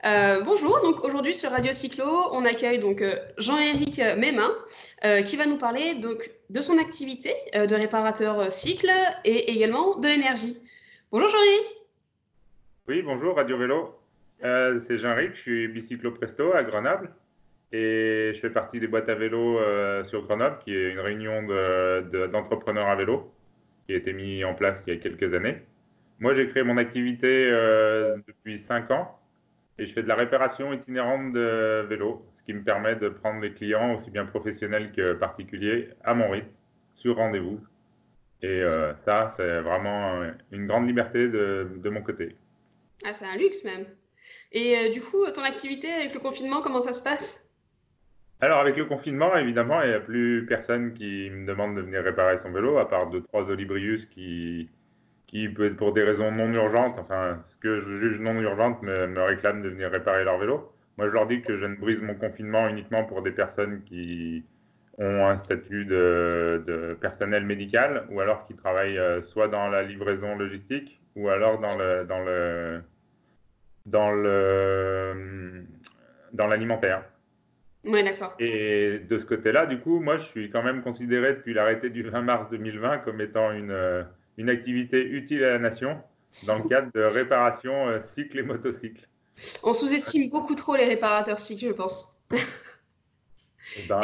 Bonjour, donc aujourd'hui sur Radio Cyclo, on accueille donc Jean-Éric Mesmin qui va nous parler donc de son activité de réparateur cycle et également de l'énergie. Bonjour Jean-Éric. Oui, bonjour, Radio Vélo. C'est Jean-Ric, je suis Bicyclo Presto à Grenoble et je fais partie des boîtes à vélo sur Grenoble, qui est une réunion d'entrepreneurs à vélo qui a été mise en place il y a quelques années. Moi, j'ai créé mon activité depuis 5 ans et je fais de la réparation itinérante de vélos, ce qui me permet de prendre des clients aussi bien professionnels que particuliers à mon rythme, sur rendez-vous. Et ça, c'est vraiment une grande liberté de mon côté. Ah, c'est un luxe même. Et du coup, ton activité avec le confinement, comment ça se passe? Alors, avec le confinement, évidemment, il n'y a plus personne qui me demande de venir réparer son vélo, à part deux, trois Olibrius qui peut être pour des raisons non urgentes, enfin, ce que je juge non urgentes, me réclament de venir réparer leur vélo. Moi, je leur dis que je ne brise mon confinement uniquement pour des personnes qui ont un statut de personnel médical, ou alors qui travaillent soit dans la livraison logistique, ou alors dans dans l'alimentaire. Ouais, d'accord. Et de ce côté-là, du coup, moi, je suis quand même considéré depuis l'arrêté du 20 mars 2020 comme étant une activité utile à la nation dans le cadre de réparation cycle et motocycle. On sous-estime beaucoup trop les réparateurs cycles, je pense. Et Et, ben,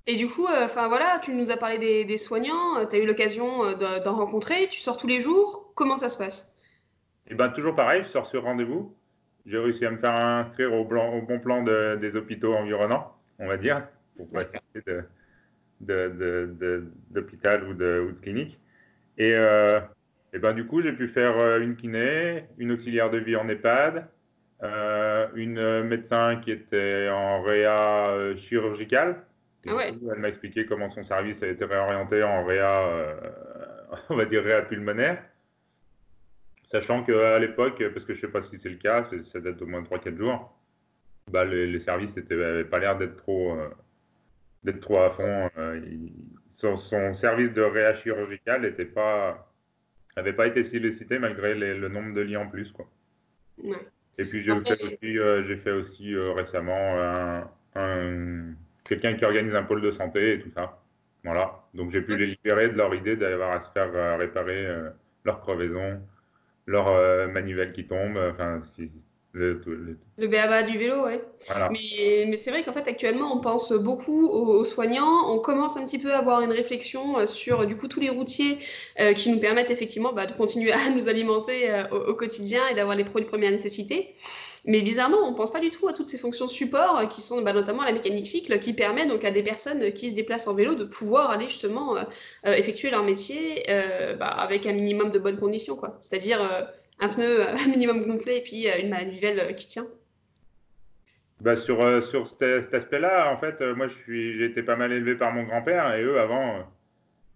et du coup, enfin voilà, tu nous as parlé des soignants, tu as eu l'occasion d'en rencontrer, tu sors tous les jours, comment ça se passe? toujours pareil, je sors sur rendez-vous. J'ai réussi à me faire inscrire au bon plan des hôpitaux environnants, on va dire, pour pas D'accord. citer d'hôpital ou de clinique. Et, du coup, j'ai pu faire une kiné, une auxiliaire de vie en EHPAD, une médecin qui était en réa chirurgicale. Et Ah du ouais. coup, elle m'a expliqué comment son service a été réorienté en réa, on va dire réa pulmonaire. Sachant qu'à l'époque, parce que je ne sais pas si c'est le cas, ça date au moins 3 4 jours, les services n'avaient pas l'air d'être trop à fond. Son service de réa chirurgicale n'avait pas été sollicité malgré le nombre de lits en plus, quoi. Ouais. Et puis Après, j'ai fait aussi récemment quelqu'un qui organise un pôle de santé et tout ça. Voilà. Donc j'ai pu les libérer de leur idée d'avoir à se faire réparer leur crevaison, leur manivelle qui tombe, enfin, le b.a.-ba du vélo, ouais. voilà. Mais c'est vrai qu'en fait, actuellement, on pense beaucoup aux soignants. On commence un petit peu à avoir une réflexion sur, du coup, tous les routiers qui nous permettent effectivement de continuer à nous alimenter au quotidien et d'avoir les produits de première nécessité. Mais bizarrement, on ne pense pas du tout à toutes ces fonctions support qui sont notamment la mécanique cycle qui permet donc à des personnes qui se déplacent en vélo de pouvoir aller justement effectuer leur métier avec un minimum de bonnes conditions, quoi. C'est-à-dire un pneu un minimum gonflé et puis une manivelle qui tient. Sur cet aspect-là, en fait, moi j'ai été pas mal élevé par mon grand-père et eux avant,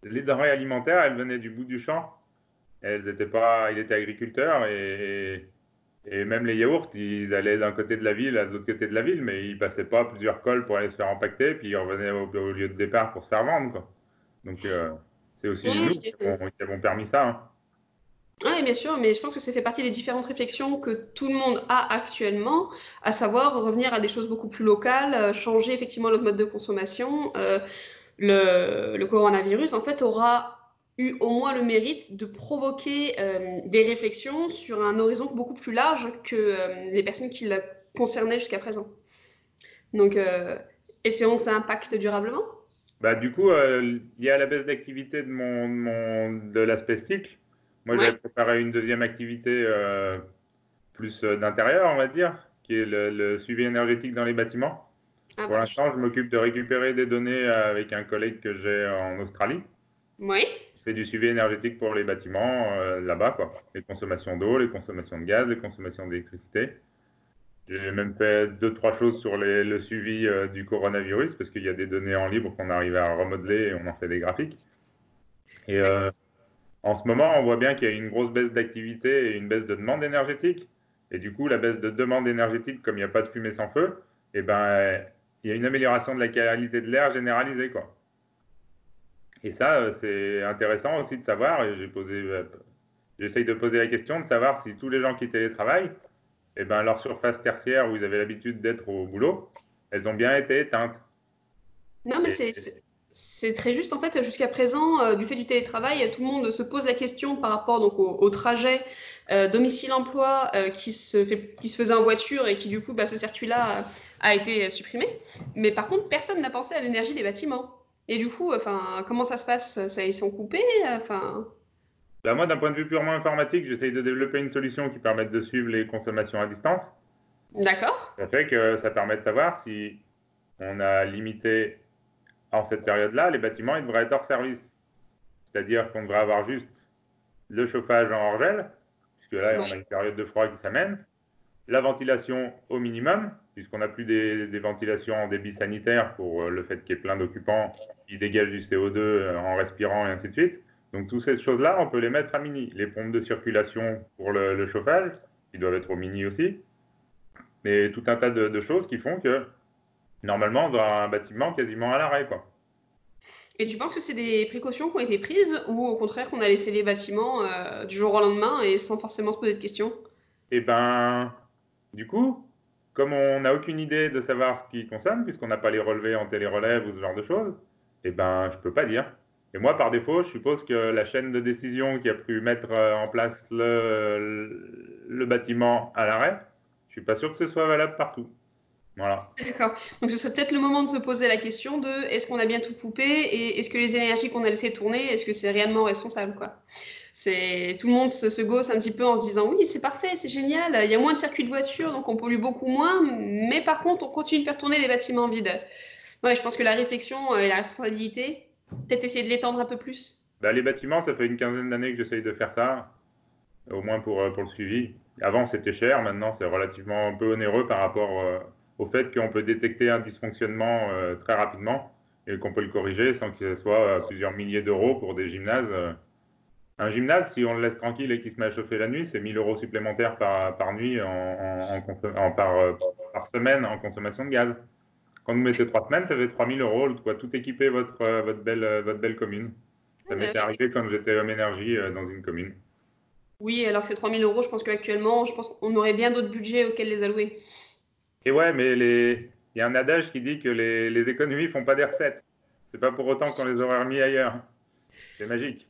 les denrées alimentaires, elles venaient du bout du champ. Elles étaient pas, il était agriculteur et même les yaourts, ils allaient d'un côté de la ville à l'autre côté de la ville, mais ils passaient pas plusieurs cols pour aller se faire empaqueter, puis ils revenaient au lieu de départ pour se faire vendre, quoi. Donc c'est aussi nous Oui, qui avons permis ça, hein. oui, bien sûr, mais je pense que ça fait partie des différentes réflexions que tout le monde a actuellement, à savoir revenir à des choses beaucoup plus locales, changer effectivement notre mode de consommation. Le coronavirus, en fait, aura eu au moins le mérite de provoquer des réflexions sur un horizon beaucoup plus large que les personnes qui la concernaient jusqu'à présent. Donc, espérons que ça impacte durablement. Du coup, lié à la baisse d'activité de l'aspect cycle, moi j'avais Ouais. préparé une deuxième activité plus d'intérieur, on va dire, qui est le suivi énergétique dans les bâtiments. Ah Pour bah. l'instant, je m'occupe de récupérer des données avec un collègue que j'ai en Australie. Oui. Je fais du suivi énergétique pour les bâtiments là-bas, quoi. Les consommations d'eau, les consommations de gaz, les consommations d'électricité. J'ai même fait deux, trois choses sur le suivi du coronavirus, parce qu'il y a des données en libre qu'on arrive à remodeler et on en fait des graphiques. Et en ce moment, on voit bien qu'il y a une grosse baisse d'activité et une baisse de demande énergétique. Et du coup, la baisse de demande énergétique, comme il n'y a pas de fumée sans feu, eh ben, il y a une amélioration de la qualité de l'air généralisée, quoi. Et ça, c'est intéressant aussi de savoir, et j'essaye de poser la question de savoir si tous les gens qui télétravaillent, et ben, leurs surfaces tertiaires où ils avaient l'habitude d'être au boulot, elles ont bien été éteintes. Non, mais Et, c'est très juste. En fait, jusqu'à présent, du fait du télétravail, tout le monde se pose la question par rapport donc, au trajet domicile-emploi qui se faisait en voiture et qui, du coup, ce circuit-là a été supprimé. Mais par contre, personne n'a pensé à l'énergie des bâtiments. Et du coup, enfin, comment ça se passe? Ça, ils sont coupés? Enfin, ben, moi, d'un point de vue purement informatique, j'essaye de développer une solution qui permette de suivre les consommations à distance. d'accord. Ça fait que ça permet de savoir si on a limité en cette période-là, les bâtiments, ils devraient être hors service. C'est-à-dire qu'on devrait avoir juste le chauffage en hors-gel, puisque là, on a Oui. une période de froid qui s'amène, la ventilation au minimum, puisqu'on n'a plus des ventilations en débit sanitaire pour le fait qu'il y ait plein d'occupants qui dégagent du CO2 en respirant et ainsi de suite. Donc, toutes ces choses-là, on peut les mettre à mini. Les pompes de circulation pour le chauffage, qui doivent être au mini aussi, mais tout un tas de choses qui font que, normalement, on doit avoir un bâtiment quasiment à l'arrêt, quoi. Et tu penses que c'est des précautions qui ont été prises ou au contraire qu'on a laissé les bâtiments du jour au lendemain et sans forcément se poser de questions? Et ben, du coup, comme on n'a aucune idée de savoir ce qu'ils consomment, puisqu'on n'a pas les relevés en télérelève ou ce genre de choses, et ben, je peux pas dire. Et moi, par défaut, je suppose que la chaîne de décision qui a pu mettre en place le bâtiment à l'arrêt, je suis pas sûr que ce soit valable partout. Voilà. D'accord. Donc ce serait peut-être le moment de se poser la question de est-ce qu'on a bien tout coupé et est-ce que les énergies qu'on a laissées tourner, est-ce que c'est réellement responsable, quoi? C'est tout le monde se gausse un petit peu en se disant oui, c'est parfait, c'est génial, il y a moins de circuits de voitures, donc on pollue beaucoup moins, mais par contre, on continue de faire tourner les bâtiments vides. Ouais, je pense que la réflexion et la responsabilité, peut-être essayer de l'étendre un peu plus. Bah, les bâtiments, ça fait une quinzaine d'années que j'essaye de faire ça, au moins pour le suivi. Avant, c'était cher, maintenant, c'est relativement un peu onéreux par rapport au fait qu'on peut détecter un dysfonctionnement très rapidement et qu'on peut le corriger sans que ce soit plusieurs milliers d'euros pour des gymnases. Un gymnase, si on le laisse tranquille et qu'il se met à chauffer la nuit, c'est 1000 euros supplémentaires par nuit par semaine en consommation de gaz. Quand vous mettez 3 semaines, ça fait 3000 euros, quoi, tout équiper votre belle commune. Ça m'était Ouais. arrivé quand j'étais homme énergie dans une commune. Oui, alors que c'est 3 000 euros, je pense qu'actuellement, je pense qu'on aurait bien d'autres budgets auxquels les allouer. Et ouais, mais il y a un adage qui dit que les économies font pas des recettes. C'est pas pour autant qu'on les aurait remis ailleurs. C'est magique.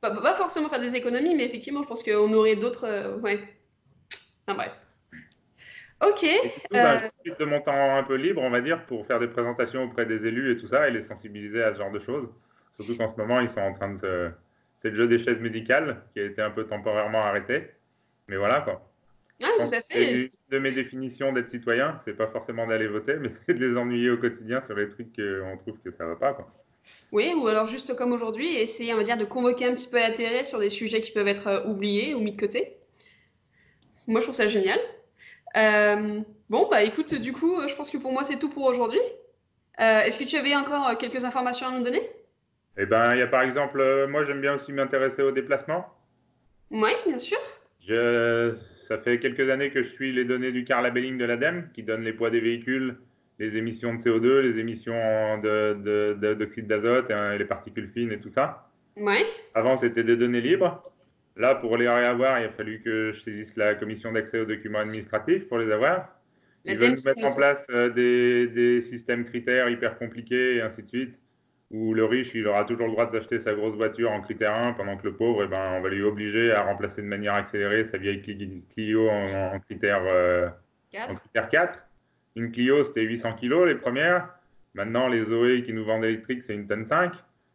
Pas forcément faire des économies, mais effectivement, je pense qu'on aurait d'autres. Ouais. Enfin, bref. Ok. Et du coup, ben, je euh, profite de mon temps un peu libre, on va dire, pour faire des présentations auprès des élus et tout ça, et les sensibiliser à ce genre de choses. Surtout qu'en ce moment, ils sont en train de se... C'est le jeu des chaises médicales qui a été un peu temporairement arrêté. Mais voilà, quoi. ah, Je pense tout à que c'est fait. une de mes définitions d'être citoyen, c'est pas forcément d'aller voter, mais c'est de les ennuyer au quotidien sur les trucs qu'on trouve que ça va pas, quoi. Oui, ou alors juste comme aujourd'hui, essayer, on va dire, de convoquer un petit peu l'intérêt sur des sujets qui peuvent être oubliés ou mis de côté. Moi, je trouve ça génial. Bon, bah écoute, du coup, je pense que pour moi, c'est tout pour aujourd'hui. Est-ce que tu avais encore quelques informations à nous donner? Et ben, il y a par exemple, moi j'aime bien aussi m'intéresser aux déplacements. Oui, bien sûr. Je, Ça fait quelques années que je suis les données du car labelling de l'ADEME, qui donne les poids des véhicules, les émissions de CO2, les émissions d'oxyde d'azote, et les particules fines et tout ça. Ouais. Avant, c'était des données libres. Là, pour les réavoir, il a fallu que je saisisse la commission d'accès aux documents administratifs pour les avoir. Ils veulent L'ADEME, nous mettre en place des systèmes critères hyper compliqués et ainsi de suite, où le riche, il aura toujours le droit de s'acheter sa grosse voiture en critère 1, pendant que le pauvre, eh ben, on va lui obliger à remplacer de manière accélérée sa vieille Clio en 4. critère 4. Une Clio, c'était 800 kilos les premières. Maintenant, les Zoé qui nous vendent électriques, c'est 1,5 tonne.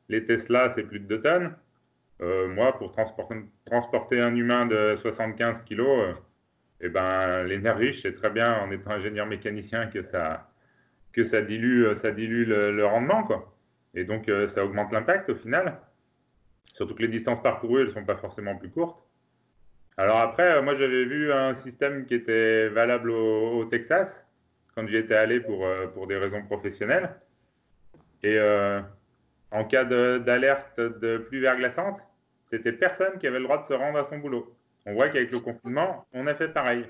Les Tesla, c'est plus de 2 tonnes. Moi, pour transporter un humain de 75 kilos, eh ben, l'énergie, je sais très bien, en étant ingénieur mécanicien, que ça dilue le rendement, quoi. Et donc, ça augmente l'impact au final. Surtout que les distances parcourues, elles ne sont pas forcément plus courtes. Alors après, moi, j'avais vu un système qui était valable au Texas, quand j'y étais allé pour des raisons professionnelles. Et en cas d'alerte de pluie verglaçante, c'était personne qui avait le droit de se rendre à son boulot. On voit qu'avec le confinement, on a fait pareil.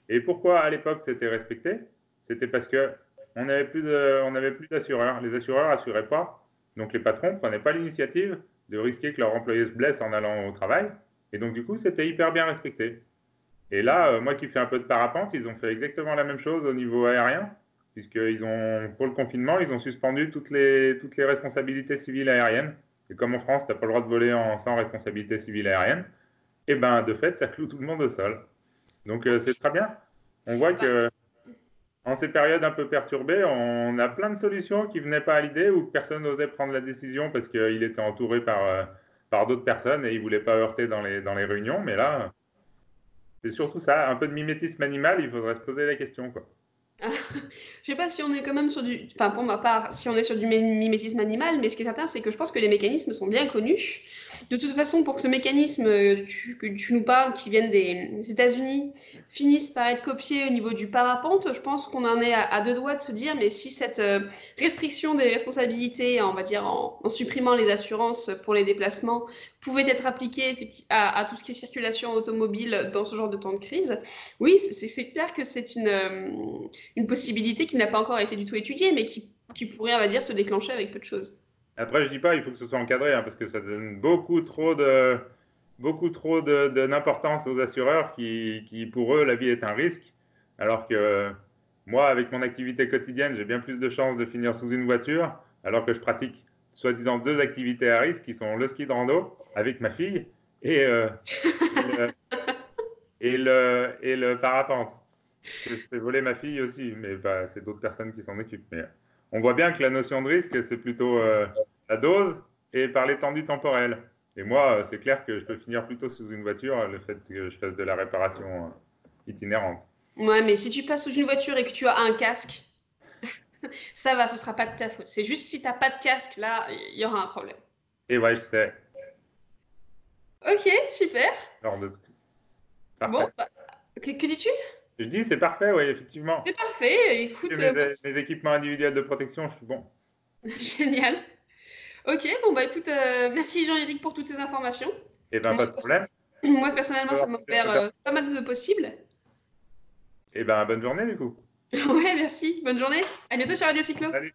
Et pourquoi à l'époque c'était respecté? C'était parce que on n'avait plus d'assureurs. Les assureurs assuraient pas. Donc les patrons ne prenaient pas l'initiative de risquer que leur employé se blesse en allant au travail. Et donc du coup, c'était hyper bien respecté. Et là, moi qui fais un peu de parapente, ils ont fait exactement la même chose au niveau aérien, puisqu'ils ont, pour le confinement, ils ont suspendu toutes les responsabilités civiles aériennes. Et comme en France, tu n'as pas le droit de voler sans responsabilité civile aérienne, et ben de fait, ça cloue tout le monde au sol. Donc c'est très bien. On voit Bah, que en ces périodes un peu perturbées, on a plein de solutions qui venaient pas à l'idée ou que personne n'osait prendre la décision parce qu'il était entouré par d'autres personnes et il voulait pas heurter dans les réunions. Mais là, c'est surtout ça, un peu de mimétisme animal, il faudrait se poser la question, quoi. Je sais pas si on est quand même sur du, enfin pour ma part, si on est sur du mimétisme animal, mais ce qui est certain, c'est que je pense que les mécanismes sont bien connus. De toute façon, pour que ce mécanisme que tu nous parles, qui viennent des États-Unis, finisse par être copié au niveau du parapente, je pense qu'on en est à deux doigts de se dire, mais si cette restriction des responsabilités, on va dire en supprimant les assurances pour les déplacements, pouvait être appliquée à tout ce qui est circulation automobile dans ce genre de temps de crise, oui, c'est clair que c'est une possibilité qui n'a pas encore été du tout étudiée, mais qui pourrait, on va dire, se déclencher avec peu de choses. Après, je dis pas, il faut que ce soit encadré, hein, parce que ça donne beaucoup trop d'importance aux assureurs qui, pour eux, la vie est un risque, alors que moi, avec mon activité quotidienne, j'ai bien plus de chances de finir sous une voiture, alors que je pratique soi-disant deux activités à risque, qui sont le ski de rando avec ma fille et, et le, et le parapente. Je fais voler ma fille aussi, mais bah, c'est d'autres personnes qui s'en occupent. Mais on voit bien que la notion de risque, c'est plutôt la dose et par l'étendue temporelle. Et moi, c'est clair que je peux finir plutôt sous une voiture, le fait que je fasse de la réparation itinérante. Ouais, mais si tu passes sous une voiture et que tu as un casque, ça va, ce sera pas de ta faute. C'est juste si t'as pas de casque, là, il y aura un problème. Et ouais, je sais. Ok, super. Genre de... Bon, Parfait. bah, que dis-tu? Je dis, c'est parfait, oui, effectivement. C'est parfait. Écoute, Et mes équipements individuels de protection, je suis bon. génial. Ok, bon, bah écoute, merci Jean-Éric pour toutes ces informations. Et ben, Moi, pas de problème. moi, personnellement, ça m'a ouvert pas mal de possibles. Et ben, bonne journée, du coup. Ouais, merci. Bonne journée. À bientôt sur Radio Cyclo. Salut.